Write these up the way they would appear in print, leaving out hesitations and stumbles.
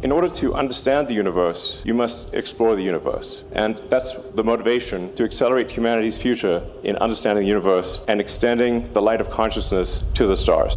In order to understand the universe, you must explore the universe. And that's the motivation to accelerate humanity's future in understanding the universe and extending the light of consciousness to the stars.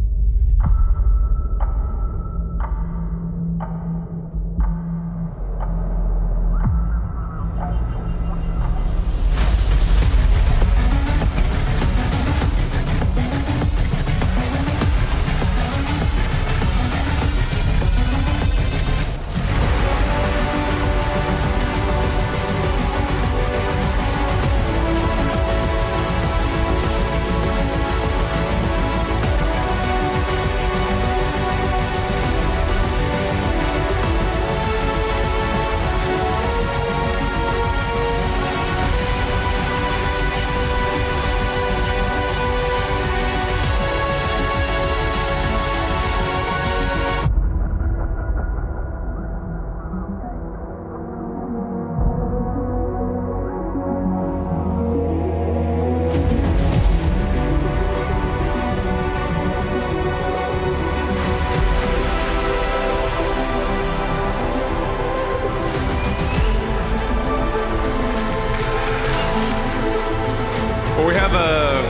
We have a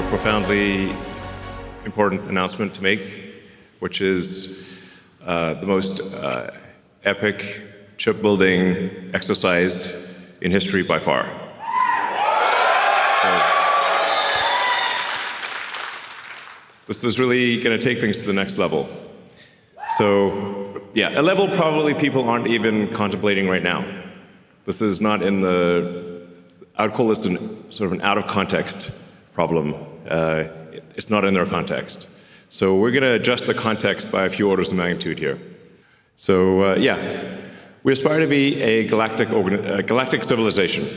profoundly important announcement to make, which is the most epic chip-building exercise in history by far. This is really going to take things to the next level. So, yeah, a level probably people aren't even contemplating right now. This is not in the, I would call this sort of an out-of-context problem. It's not in their context. So we're going to adjust the context by a few orders of magnitude here. So, yeah, we aspire to be a galactic civilization.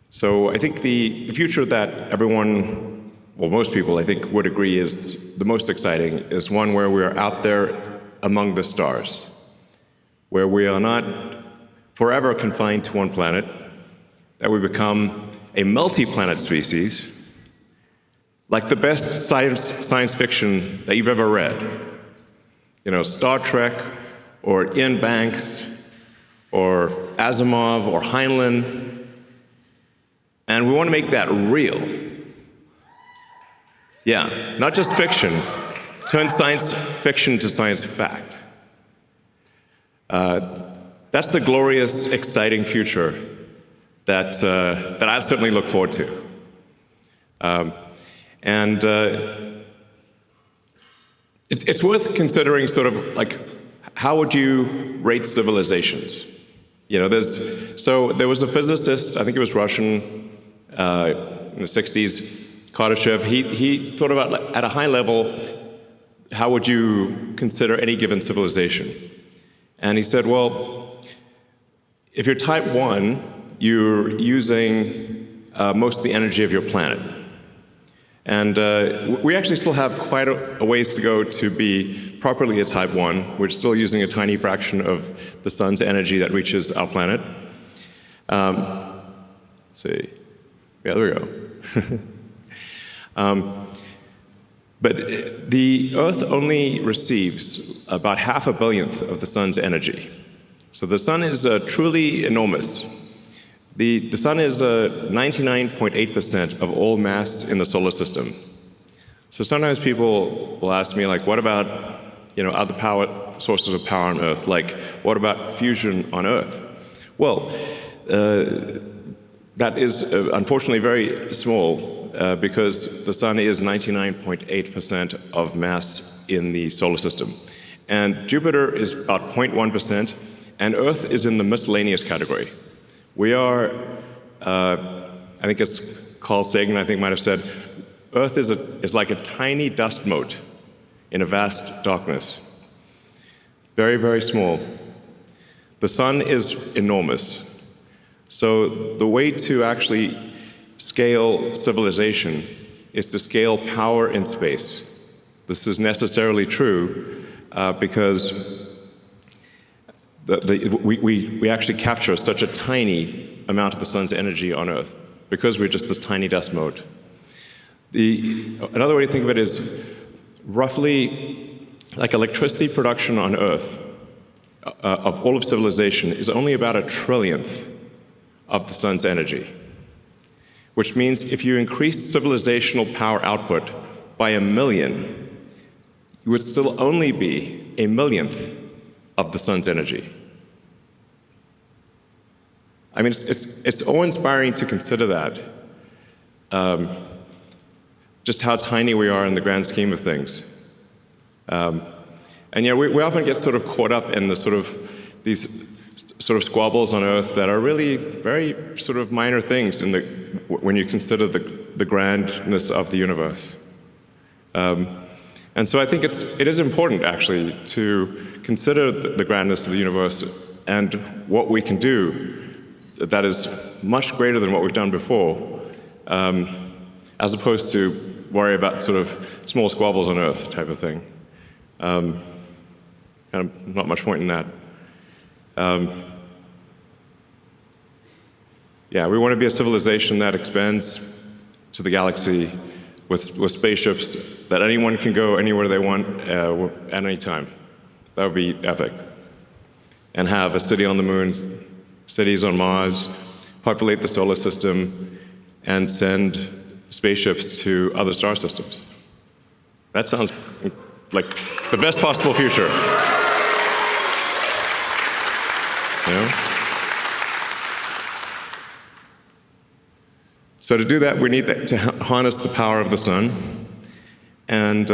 So I think the future that everyone, well, most people, I think, would agree is the most exciting is one where we are out there among the stars, where we are not forever confined to one planet, that we become a multi-planet species, like the best science fiction that you've ever read. You know, Star Trek, or Ian Banks, or Asimov, or Heinlein. And we want to make that real. Yeah, not just fiction. Turn science fiction to science fact. That's the glorious, exciting future that I certainly look forward to. It's worth considering sort of like, how would you rate civilizations? You know, there was a physicist, I think it was Russian, in the 60s, Kardashev. He thought about, like, at a high level, how would you consider any given civilization? And he said, well, if you're type 1, you're using most of the energy of your planet. And we actually still have quite a ways to go to be properly a type 1. We're still using a tiny fraction of the sun's energy that reaches our planet. Let's see. Yeah, there we go. But the Earth only receives about 0.5 billionth of the sun's energy. So the sun is truly enormous. The sun is 99.8% of all mass in the solar system. So sometimes people will ask me, like, what about, you know, other power sources of power on Earth? Like, what about fusion on Earth? Well, that is unfortunately very small because the sun is 99.8% of mass in the solar system. And Jupiter is about 0.1%, and Earth is in the miscellaneous category. We are, I think it's Carl Sagan, I think, might have said, Earth is like a tiny dust mote in a vast darkness. Very, very small. The sun is enormous. So the way to actually scale civilization is to scale power in space. This is necessarily true because we actually capture such a tiny amount of the sun's energy on Earth because we're just this tiny dust mote. Another way to think of it is roughly like electricity production on Earth of all of civilization is only about 1/trillionth of the sun's energy, which means if you increase civilizational power output by 1,000,000, you would still only be 1/1,000,000th of the sun's energy. I mean, it's awe-inspiring to consider that, just how tiny we are in the grand scheme of things. And yeah, we often get sort of caught up in these sort of squabbles on Earth that are really very sort of minor things when you consider the grandness of the universe. And so I think it is important, actually, to consider the grandness of the universe and what we can do that is much greater than what we've done before, as opposed to worry about sort of small squabbles on Earth type of thing. Kind of not much point in that. Yeah, we want to be a civilization that expands to the galaxy with spaceships that anyone can go anywhere they want at any time. That would be epic. And have a city on the moon, cities on Mars, populate the solar system, and send spaceships to other star systems. That sounds like the best possible future. You know? So to do that, we need to harness the power of the sun. And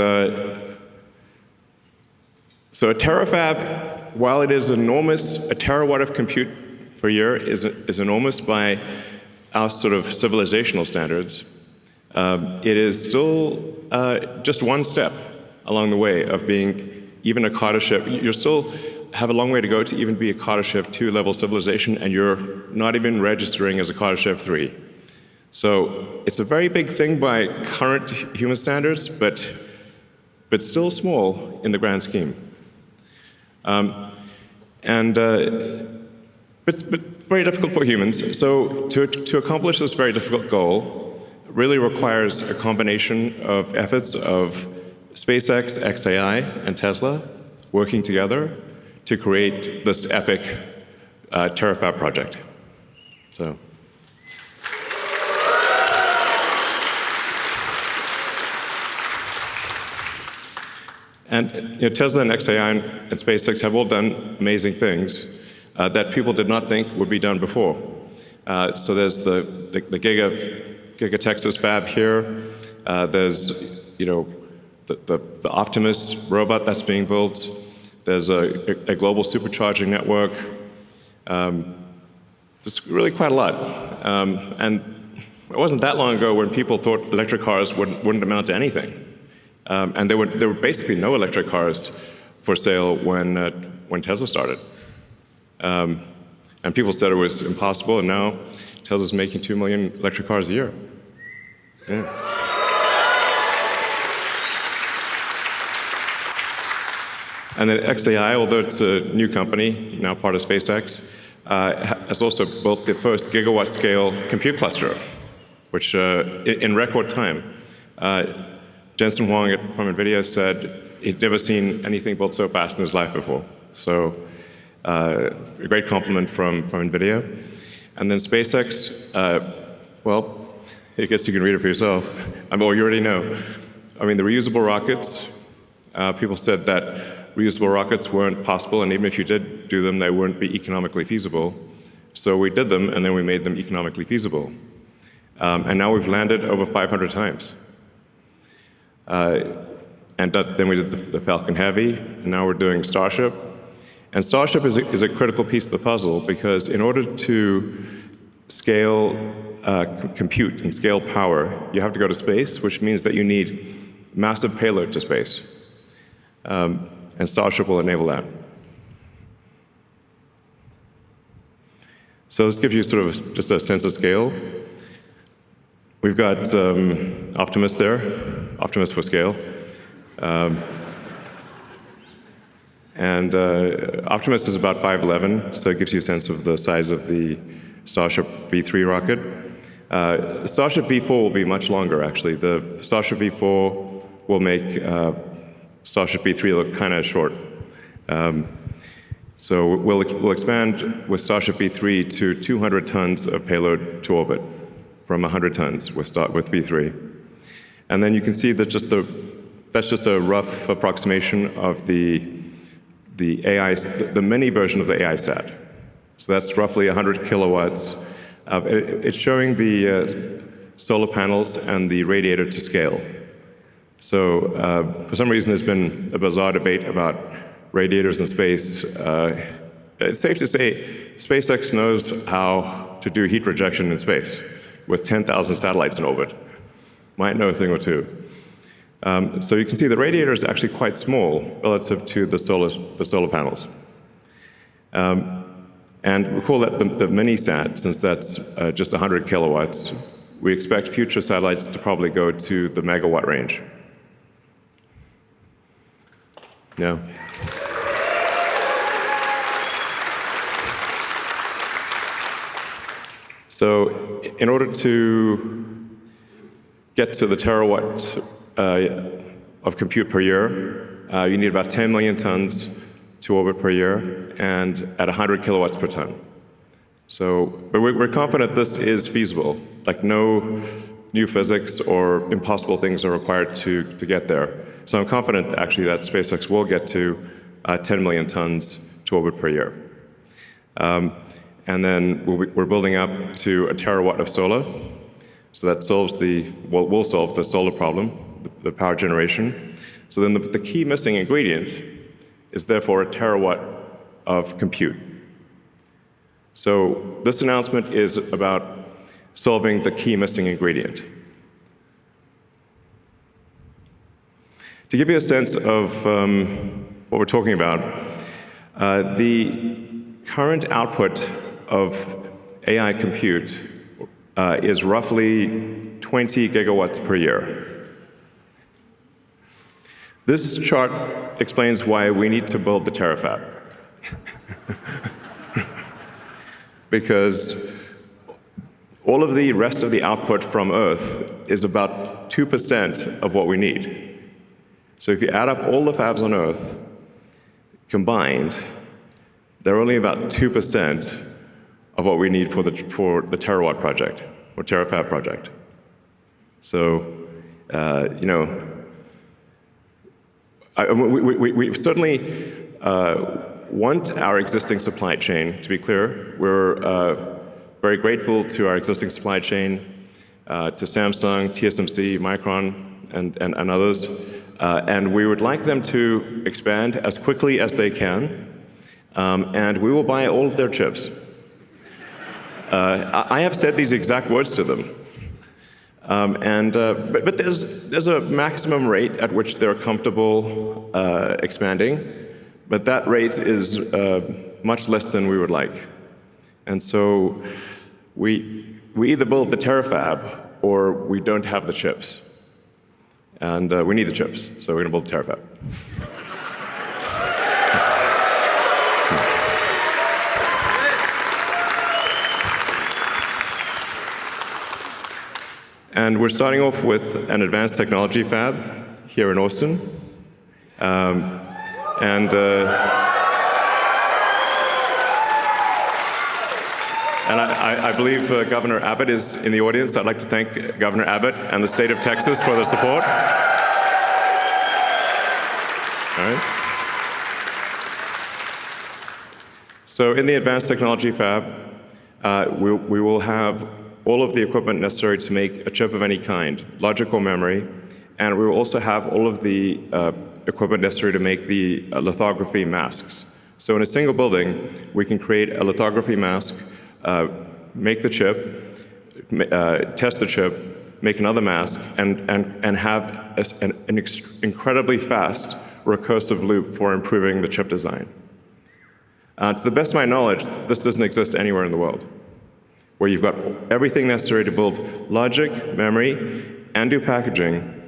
so a terafab, while it is enormous, a terawatt of compute per year is enormous by our sort of civilizational standards. It is still just one step along the way of being even a Carter ship. You still have a long way to go to even be a Carter ship 2 level civilization, and you're not even registering as a Carter ship 3. So it's a very big thing by current human standards, but still small in the grand scheme. But very difficult for humans. So to accomplish this very difficult goal really requires a combination of efforts of SpaceX, XAI, and Tesla working together to create this epic Terafab project. So. And Tesla and XAI and SpaceX have all done amazing things that people did not think would be done before. So there's the Giga Texas fab here. There's the Optimus robot that's being built. There's a global supercharging network. There's really quite a lot. And it wasn't that long ago when people thought electric cars wouldn't amount to anything. And there were basically no electric cars for sale when Tesla started. And people said it was impossible, and now Tesla's making 2 million electric cars a year. Yeah. And then XAI, although it's a new company, now part of SpaceX, has also built the first gigawatt-scale compute cluster, which in record time. Jensen Huang from NVIDIA said he'd never seen anything built so fast in his life before. So a great compliment from NVIDIA. And then SpaceX, well, I guess you can read it for yourself. Well, you already know. I mean, the reusable rockets, people said that reusable rockets weren't possible, and even if you did do them, they wouldn't be economically feasible. So we did them, and then we made them economically feasible. And now we've landed over 500 times. And then we did the Falcon Heavy, and now we're doing Starship. And Starship is a critical piece of the puzzle, because in order to scale compute and scale power, you have to go to space, which means that you need massive payload to space. And Starship will enable that. So this gives you sort of just a sense of scale. We've got Optimus there, Optimus for scale. And Optimus is about 5'11", so it gives you a sense of the size of the Starship V3 rocket. Starship V4 will be much longer, actually. The Starship V4 will make Starship V3 look kind of short. So we'll expand with Starship V3 to 200 tons of payload to orbit from 100 tons with V3. And then you can see that that's just a rough approximation of the mini version of the AI sat. So that's roughly 100 kilowatts. It's showing the solar panels and the radiator to scale. So for some reason, there's been a bizarre debate about radiators in space. It's safe to say SpaceX knows how to do heat rejection in space with 10,000 satellites in orbit. Might know a thing or two. So you can see the radiator is actually quite small relative to the solar panels. And we call that the mini-sat, since that's just 100 kilowatts. We expect future satellites to probably go to the megawatt range. Yeah. So in order to get to the terawatt of compute per year, you need about 10 million tons to orbit per year, and at 100 kilowatts per ton. So, but we're confident this is feasible. Like, no new physics or impossible things are required to get there. So I'm confident actually that SpaceX will get to 10 million tons to orbit per year. And then we're building up to a terawatt of solar. So that will solve the solar problem, the power generation. So then the key missing ingredient is therefore a terawatt of compute. So this announcement is about solving the key missing ingredient. To give you a sense of what we're talking about, the current output of AI compute is roughly 20 gigawatts per year. This chart explains why we need to build the Terafab. Because all of the rest of the output from Earth is about 2% of what we need. So if you add up all the fabs on Earth combined, they're only about 2% of what we need for the terawatt project, or Terafab project. So, we certainly want our existing supply chain to be clear. We're very grateful to our existing supply chain, to Samsung, TSMC, Micron, and others. And we would like them to expand as quickly as they can, and we will buy all of their chips. I have said these exact words to them. But there's a maximum rate at which they're comfortable expanding, but that rate is much less than we would like. And so we either build the Terafab or we don't have the chips. And we need the chips, so we're going to build the Terafab. And we're starting off with an advanced technology fab here in Austin. And I believe Governor Abbott is in the audience. I'd like to thank Governor Abbott and the state of Texas for their support. All right. So in the advanced technology fab, we will have all of the equipment necessary to make a chip of any kind, logic or memory, and we will also have all of the equipment necessary to make the lithography masks. So in a single building, we can create a lithography mask, make the chip, test the chip, make another mask, and have an incredibly fast recursive loop for improving the chip design. To the best of my knowledge, this doesn't exist anywhere in the world, where you've got everything necessary to build logic, memory, and do packaging,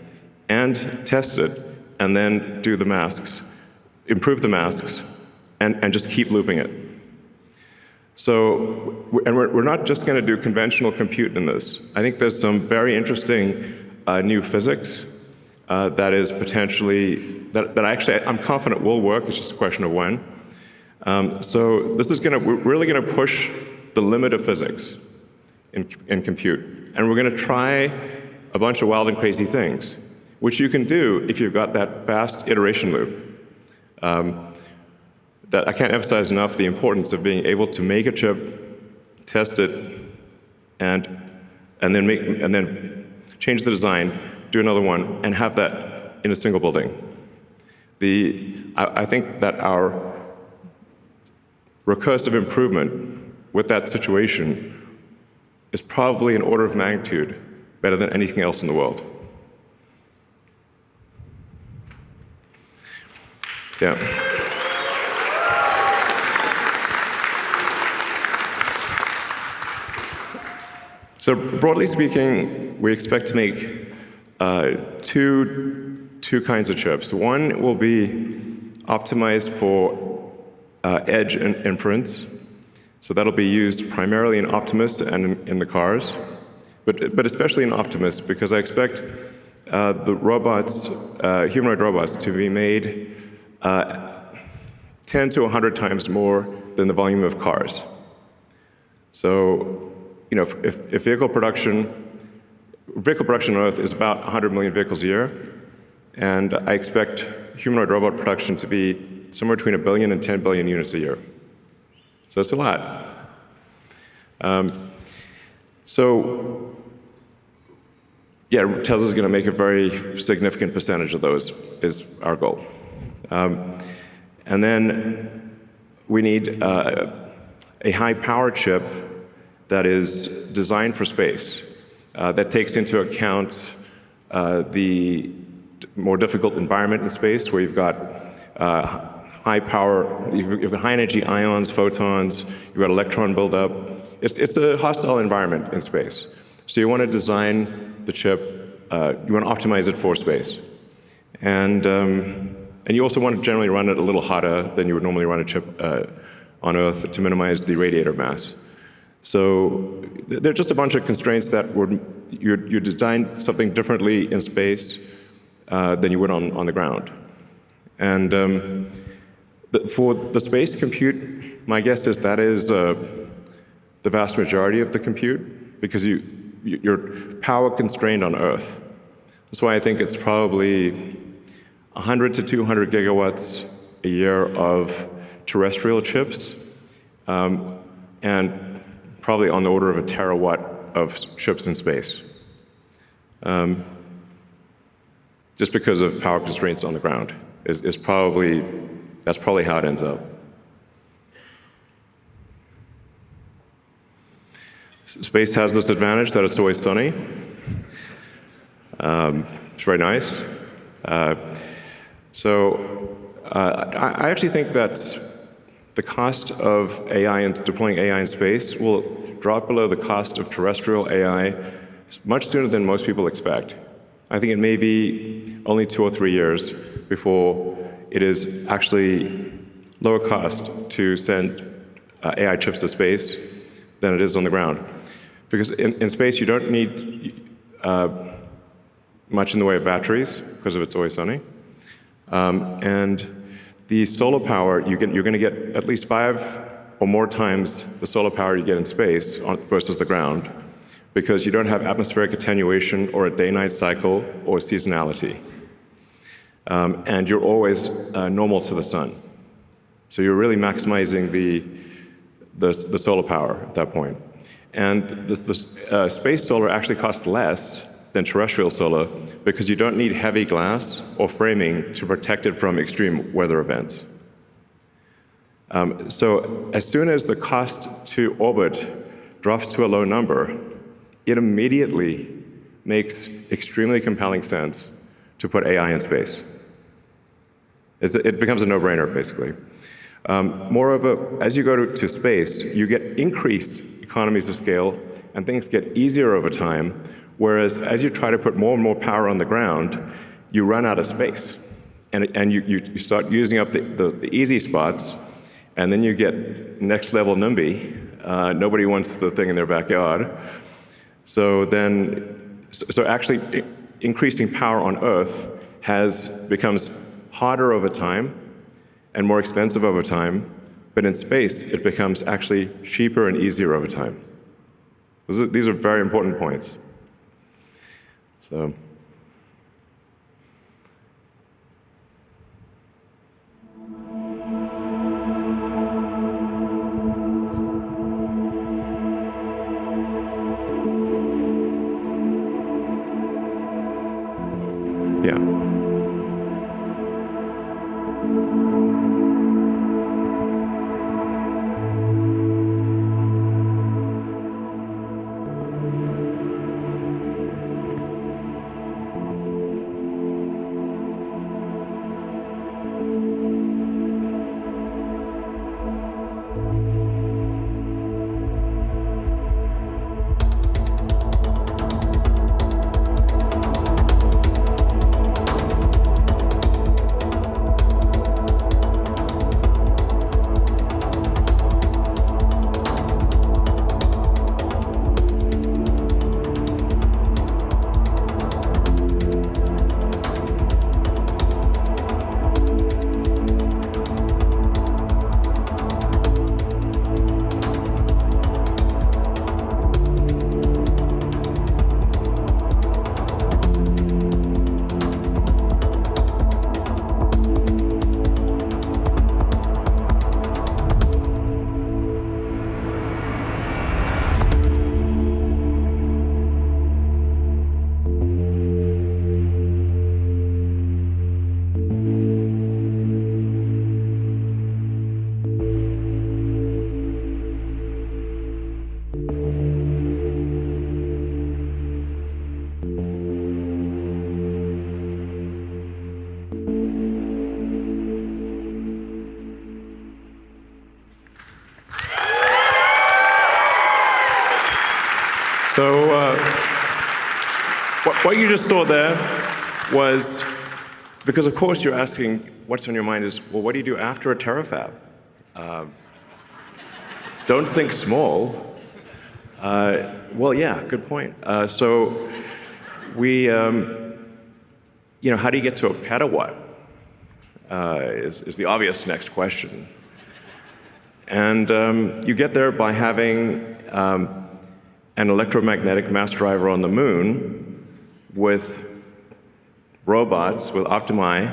and test it, and then do the masks, improve the masks, and just keep looping it. So, and we're not just going to do conventional compute in this. I think there's some very interesting new physics that is potentially, that actually I'm confident will work, it's just a question of when. So this is we're really gonna push the limit of physics in compute. And we're gonna try a bunch of wild and crazy things, which you can do if you've got that fast iteration loop. That I can't emphasize enough the importance of being able to make a chip, test it, and then change the design, do another one, and have that in a single building. I think that our recursive improvement with that situation is probably an order of magnitude better than anything else in the world. Yeah. So broadly speaking, we expect to make two kinds of chips. One will be optimized for edge and inference. So that'll be used primarily in Optimus and in the cars, but especially in Optimus, because I expect the robots, humanoid robots, to be made 10 to 100 times more than the volume of cars. So, if vehicle production on Earth is about 100 million vehicles a year, and I expect humanoid robot production to be somewhere between 1 billion and 10 billion units a year. So it's a lot. Tesla's going to make a very significant percentage of those, is our goal. And then we need a high-power chip that is designed for space, that takes into account the more difficult environment in space, where you've got high power, you've got high energy ions, photons, you've got electron buildup. It's a hostile environment in space. So you want to design the chip, you want to optimize it for space. And you also want to generally run it a little hotter than you would normally run a chip on Earth to minimize the radiator mass. So there are just a bunch of constraints that you design something differently in space than you would on the ground. And for the space compute, my guess is that is the vast majority of the compute, because you're power constrained on Earth. That's why I think it's probably 100 to 200 gigawatts a year of terrestrial chips, and probably on the order of 1 terawatt of chips in space. Just because of power constraints on the ground that's probably how it ends up. Space has this advantage that it's always sunny. It's very nice. I actually think that the cost of AI and deploying AI in space will drop below the cost of terrestrial AI much sooner than most people expect. I think it may be only 2 or 3 years before it is actually lower cost to send AI chips to space than it is on the ground. Because in space, you don't need much in the way of batteries, because of it's always sunny. And the solar power, you're going to get at least 5 or more times the solar power you get in space versus the ground, because you don't have atmospheric attenuation or a day-night cycle or seasonality. And you're always normal to the sun. So you're really maximizing the solar power at that point. And the space solar actually costs less than terrestrial solar, because you don't need heavy glass or framing to protect it from extreme weather events. So as soon as the cost to orbit drops to a low number, it immediately makes extremely compelling sense to put AI in space. It becomes a no-brainer, basically. Moreover, as you go to space, you get increased economies of scale, and things get easier over time, whereas as you try to put more and more power on the ground, you run out of space. And you start using up the easy spots, and then you get next-level NIMBY. Nobody wants the thing in their backyard. So actually increasing power on Earth becomes harder over time and more expensive over time, but in space, it becomes actually cheaper and easier over time. These are very important points. So. Yeah. So what you just saw there was, because of course you're asking what's on your mind is, well, what do you do after a terafab? Don't think small. Well, yeah, good point. So we, how do you get to a petawatt is the obvious next question. And you get there by having an electromagnetic mass driver on the moon with robots, with Optimi,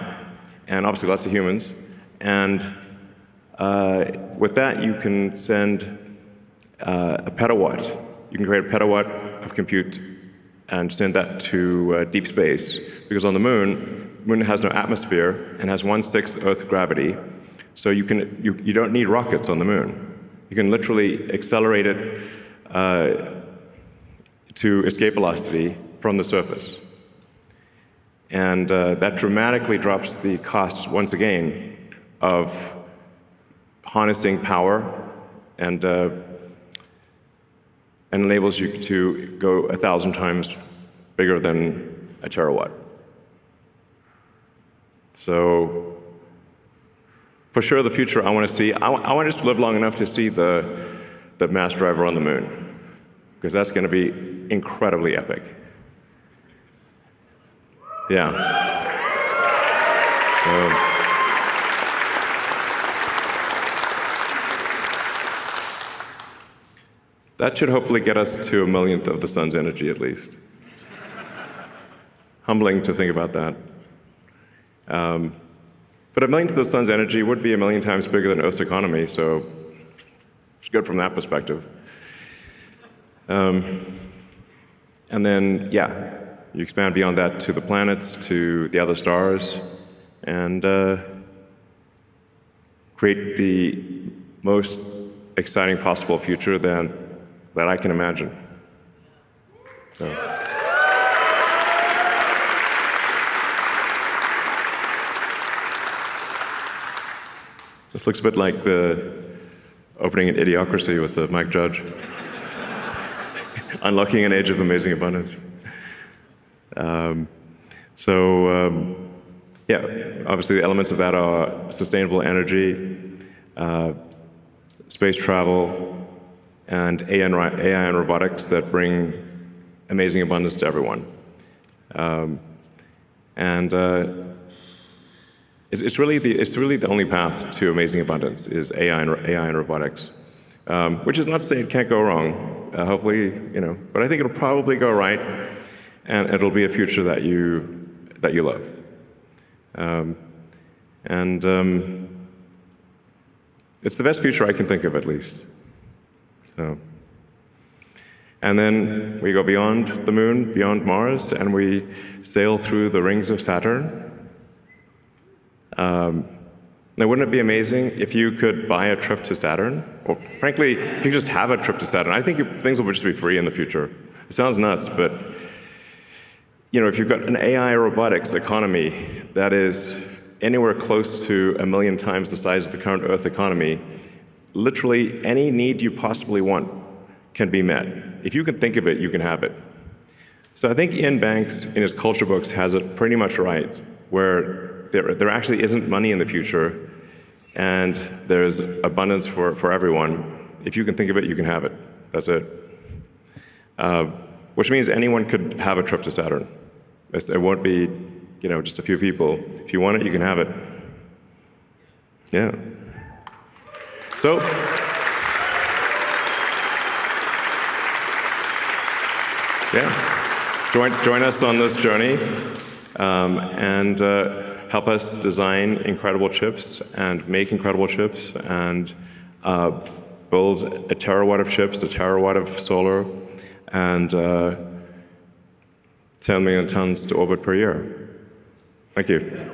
and obviously lots of humans. And with that, you can send a petawatt. You can create a petawatt of compute and send that to deep space. Because on the moon has no atmosphere and has 1/6 Earth gravity. So you don't need rockets on the moon. You can literally accelerate it to escape velocity from the surface. And that dramatically drops the costs, once again, of harnessing power and enables you to go 1,000 times bigger than a terawatt. So for sure, the future I want to see, I want to just live long enough to see the mass driver on the moon, because that's going to be incredibly epic. Yeah. That should hopefully get us to 1/millionth of the sun's energy, at least. Humbling to think about that. But 1/millionth of the sun's energy would be 1,000,000 times bigger than Earth's economy, so it's good from that perspective. And then, yeah, you expand beyond that to the planets, to the other stars, and create the most exciting possible future that I can imagine. So. This looks a bit like the opening in Idiocracy with Mike Judge. Unlocking an age of amazing abundance. Yeah, obviously the elements of that are sustainable energy, space travel, and AI and robotics that bring amazing abundance to everyone. And it's really the only path to amazing abundance is AI and robotics, which is not to say it can't go wrong. Hopefully, but I think it'll probably go right, and it'll be a future that you love. It's the best future I can think of, at least. And then we go beyond the moon, beyond Mars, and we sail through the rings of Saturn. Now, wouldn't it be amazing if you could buy a trip to Saturn? Or frankly, if you just have a trip to Saturn. I think things will just be free in the future. It sounds nuts, but if you've got an AI robotics economy that is anywhere close to 1 million times the size of the current Earth economy, literally any need you possibly want can be met. If you can think of it, you can have it. So I think Ian Banks, in his culture books, has it pretty much right, where there actually isn't money in the future, and there's abundance for everyone. If you can think of it, you can have it. That's it. Which means anyone could have a trip to Saturn. It won't be, just a few people. If you want it, you can have it. Yeah. So, join us on this journey, and help us design incredible chips and make incredible chips and build a terawatt of chips, a terawatt of solar, and 10 million tons to orbit per year. Thank you.